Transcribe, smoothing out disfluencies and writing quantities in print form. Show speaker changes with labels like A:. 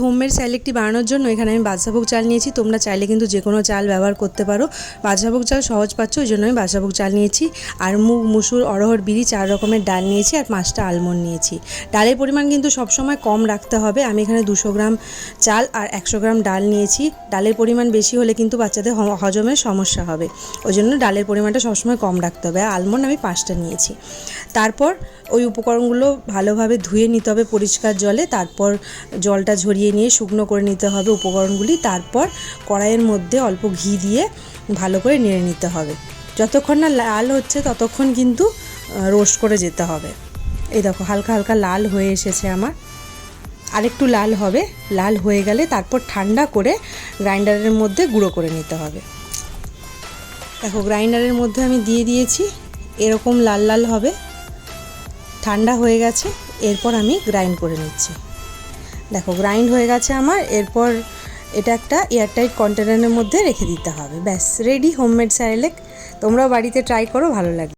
A: Homemade স্যালেডটি বানানোর জন্য এখানে আমি বাদশাভোগ চাল নিয়েছি। তোমরা চাইলে কিন্তু যে কোনো চাল ব্যবহার করতে পারো। বাদশাভোগ চাল সহজ পাচ্ছ, ওই জন্য আমি বাদশাভোগ চাল নিয়েছি। আর মুগ, মুসুর, অড়হর, বিরি 4 রকমের ডাল নিয়েছি আর 5টা আলমন্ড নিয়েছি। ডালের পরিমাণ কিন্তু সবসময় কম রাখতে হবে। আমি এখানে 200 গ্রাম চাল আর 100 গ্রাম ডাল নিয়েছি। ডালের পরিমাণ বেশি হলে কিন্তু বাচ্চাদের হজমের সমস্যা হবে, ওই জন্য ডালের পরিমাণটা সবসময় কম রাখতে হবে। আর আলমন্ড আমি 5টা নিয়েছি। তারপর ওই উপকরণগুলো ভালোভাবে ধুয়ে নিতে হবে পরিষ্কার জলে। তারপর জলটা ঝরিয়ে নিয়ে শুকনো করে নিতে হবে উপকরণগুলি। তারপর কড়াইয়ের মধ্যে অল্প ঘি দিয়ে ভালো করে নেড়ে নিতে হবে। যতক্ষণ না লাল হচ্ছে ততক্ষণ কিন্তু রোস্ট করে যেতে হবে। এই দেখো হালকা হালকা লাল হয়ে এসেছে আমার, আরেকটু লাল হবে। লাল হয়ে গেলে তারপর ঠান্ডা করে গ্রাইন্ডারের মধ্যে গুঁড়ো করে নিতে হবে। দেখো গ্রাইন্ডারের মধ্যে আমি দিয়ে দিয়েছি, এরকম লাল লাল হবে। ঠান্ডা হয়ে গেছে, এরপর আমি গ্রাইন্ড করে নিচ্ছি। দেখো গ্রাইন্ড হয়ে গেছে আমার। এরপর এটা একটা এয়ারটাইট কন্টেনারের মধ্যে রেখে দিতে হবে। ব্যাস রেডি হোমমেড স্যারেলেক। তোমরাও বাড়িতে ট্রাই করো, ভালো লাগবে।